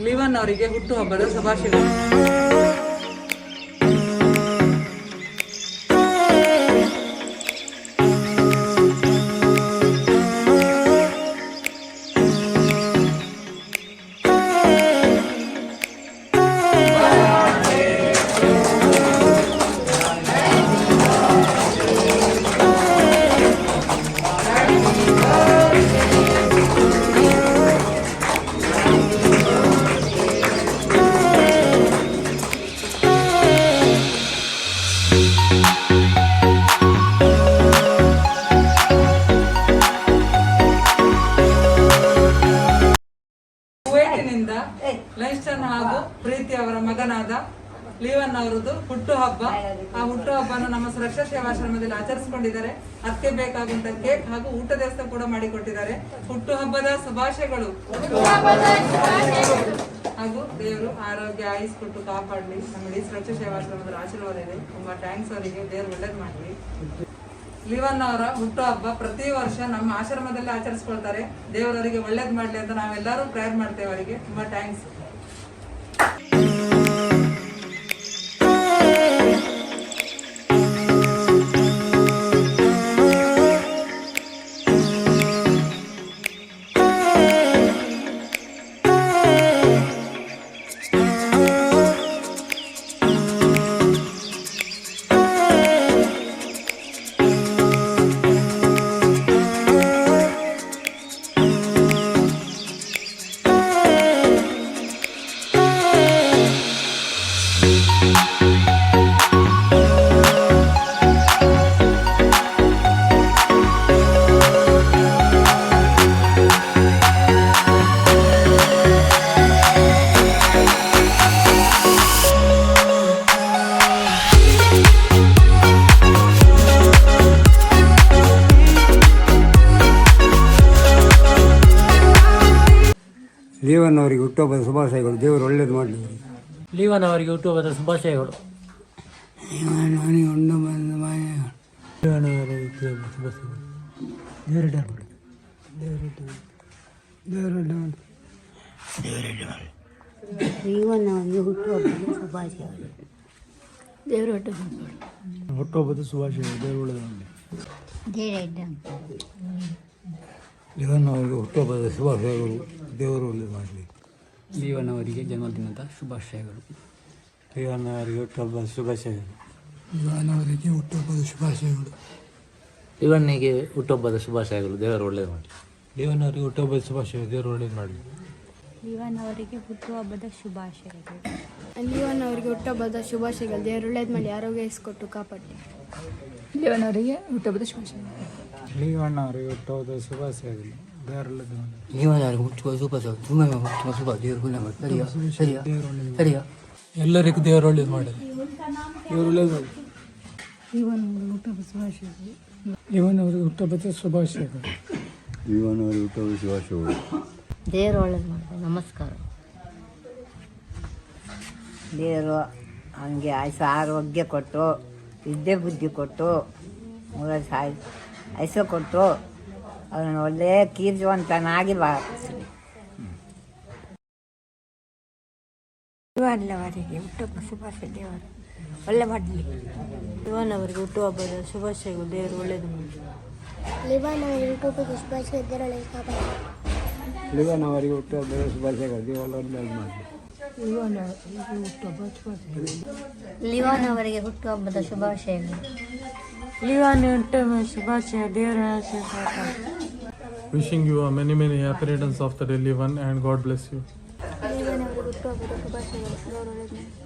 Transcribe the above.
ಲಿವನ್ ಅವರಿಗೆ ಹುಟ್ಟುಹಬ್ಬದ ಶುಭಾಶಯಗಳು. ಕುವೈಟಿನಿಂದ ಲೈಸ್ಟನ್ ಹಾಗೂ ಪ್ರೀತಿ ಅವರ ಮಗನಾದ ಲಿವನ್ ಅವರದ್ದು ಹುಟ್ಟುಹಬ್ಬ. ಆ ಹುಟ್ಟುಹಬ್ಬನ ನಮ್ಮ ಸುರಕ್ಷಾ ಸೇವಾಶ್ರಮದಲ್ಲಿ ಆಚರಿಸಿಕೊಂಡಿದ್ದಾರೆ. ಅದಕ್ಕೆ ಬೇಕಾಗುವಂತ ಕೇಕ್ ಹಾಗೂ ಊಟದ ವ್ಯವಸ್ಥೆ ಕೂಡ ಮಾಡಿಕೊಟ್ಟಿದ್ದಾರೆ. ಹುಟ್ಟುಹಬ್ಬದ ಶುಭಾಶಯಗಳು ಹಾಗೂ ದೇವರು ಆರೋಗ್ಯ ಆಯುಸ್ ಕೊಟ್ಟು ಕಾಪಾಡಲಿ. ನಮ್ಮ ಇಡೀ ಸುರಕ್ಷಾ ಸೇವಾಶ್ರಮದ ಆಶೀರ್ವಾದ ಇದೆ. ತುಂಬಾ ಥ್ಯಾಂಕ್ಸ್ ಅವರಿಗೆ. ದೇವರು ಒಳ್ಳೇದು ಮಾಡಲಿ. ಲಿವನ್ ಅವರ ಹುಟ್ಟುಹಬ್ಬ ಪ್ರತಿ ವರ್ಷ ನಮ್ಮ ಆಶ್ರಮದಲ್ಲಿ ಆಚರಿಸ್ಕೊಳ್ತಾರೆ. ದೇವರವರಿಗೆ ಒಳ್ಳೇದು ಮಾಡಲಿ ಅಂತ ನಾವೆಲ್ಲರೂ ಪ್ರೇಯರ್ ಮಾಡ್ತೇವೆ. ಅವರಿಗೆ ತುಂಬಾ ಥ್ಯಾಂಕ್ಸ್. ಲಿವನ್ ಅವರಿಗೆ ಹುಟ್ಟುಹಬ್ಬದ ಶುಭಾಶಯಗಳು. ದೇವರು ಒಳ್ಳೇದು ಮಾಡಲಿ. ಲಿವನ್ ಅವರಿಗೆ ಹುಟ್ಟುಹಬ್ಬದ ಶುಭಾಶಯಗಳು. ಹುಟ್ಟುಹಬ್ಬದ ಶುಭಾಶಯಗಳು. ದೇವರು ಒಳ್ಳೇದು ಮಾಡಲಿ. ಲಿವನ್ ಅವರಿಗೆ ಹುಟ್ಟುಹಬ್ಬದ ಶುಭಾಶಯಗಳು. ದೇವರು ಒಳ್ಳೇದು ಮಾಡಲಿ. ಲಿವನ್ ಅವರಿಗೆ ಜನ್ಮದಿನದ ಶುಭಾಶಯಗಳು. ಲಿವನ್ ಅವರಿಗೆ ಹುಟ್ಟುಹಬ್ಬದ ಶುಭಾಶಯಗಳು. ಲಿವನ್ ಅವರಿಗೆ ಹುಟ್ಟುಹಬ್ಬದ ಶುಭಾಶಯಗಳು. ಲಿವನ್ನಿಗೆ ಹುಟ್ಟುಹಬ್ಬದ ಶುಭಾಶಯಗಳು. ದೇವರು ಒಳ್ಳೇದು ಮಾಡಲಿ. ಲಿವನ್ ಅವರಿಗೆ ಹುಟ್ಟುಹಬ್ಬದ ಶುಭಾಶಯಗಳು. ದೇವರು ಒಳ್ಳೇದು ಮಾಡಲಿ. ಲಿವನ್ ಅವರಿಗೆ ಹುಟ್ಟುಹಬ್ಬದ ಶುಭಾಶಯಗಳು. ಲಿವನ್ ಅವರಿಗೆ ಹುಟ್ಟುಹಬ್ಬದ ಶುಭಾಶಯಗಳು. ದೇವರು ಒಳ್ಳೇದು ಮಾಡಿ ಆರೋಗ್ಯ ಇಸ್ಕೊಟ್ಟು ಕಾಪಾಡಿ. ಲಿವನ್ ಅವರಿಗೆ ಹುಟ್ಟುಹಬ್ಬದ ಶುಭಾಶಯಗಳು. ಲಿವನ್ ಅವರಿಗೆ ಹುಟ್ಟುಹಬ್ಬದ ಶುಭಾಶಯಗಳು. ದೇವರು ಒಳ್ಳೇದು ಮಾಡಲಿ. ಲಿವನ್ ಅವರಿಗೆ ಹುಟ್ಟುವ ಶುಭ ದೇವರು ಸರಿಯಾ ಎಲ್ಲರಿಗೂ ದೇವರು ಒಳ್ಳೇದು ಮಾಡಲಿ. ದೇವರು ಒಳ್ಳೇದು ಮಾಡಲಿ. ಲಿವನ್ ಹುಟ್ಟುಹಬ್ಬದ ಶುಭಾಶಯಗಳು. ಲಿವನ್ ಅವರಿಗೆ ಹುಟ್ಟುಹಬ್ಬದ ಶುಭಾಶಯಗಳು. ಲಿವನ್ ಅವರಿಗೆ ಹುಟ್ಟುಹಬ್ಬದ ಶುಭಾಶಯಗಳು. ದೇವರು ಒಳ್ಳೇದು ಮಾಡಿದೆ. ನಮಸ್ಕಾರ. ದೇವರು ಅವನಿಗೆ ಆಯುಷ ಆರೋಗ್ಯ ಕೊಟ್ಟು, ವಿದ್ಯೆ ಬುದ್ಧಿ ಕೊಟ್ಟು, ಐಸು ಕೊಟ್ಟು ಅವನನ್ನು ಒಳ್ಳೆಯ ಕೀರ್ತಿವಂತನಾಗಿ ಬಾರಿಸಲಿ. ಅವರಿಗೆ ಹುಟ್ಟುಹಬ್ಬ ಶುಭಾಶಯ. ದೇವರು ಒಳ್ಳೆ ಮಾಡಲಿ. ಲಿವನ್ ಅವರಿಗೆ ಹುಟ್ಟುಹಬ್ಬದ ಶುಭಾಶಯಗಳು. ದೇವರು ಒಳ್ಳೇದು ಮಾಡಲಿ. ಲಿವನ್ ಅವರಿಗೆ ಹುಟ್ಟುಹಬ್ಬದ ಶುಭಾಶಯ. ದೇವರು ಕಾಪಾಡಿ. ಲಿವನ್ ಅವರಿಗೆ ಹುಟ್ಟುಹಬ್ಬದ ಶುಭಾಶಯಗಳು. ದೇವರು ಒಳ್ಳೇದು ಮಾಡಲಿ. ಲಿವನ್ ಅವರಿಗೆ ಹುಟ್ಟುಹಬ್ಬದ ಶುಭಾಶಯಗಳು. ಲಿವನ್ ಹುಟ್ಟುಹಬ್ಬದ ಶುಭಾಶಯ. ದೇವರ Wishing you a many happy returns of the day, Livan, and God bless you. ಲಿವನ್ ಅವರಿಗೆ ಹುಟ್ಟುಹಬ್ಬದ ಶುಭಾಶಯಗಳು. ದೇವರು ಒಳ್ಳೇದು ಮಾಡಲಿ.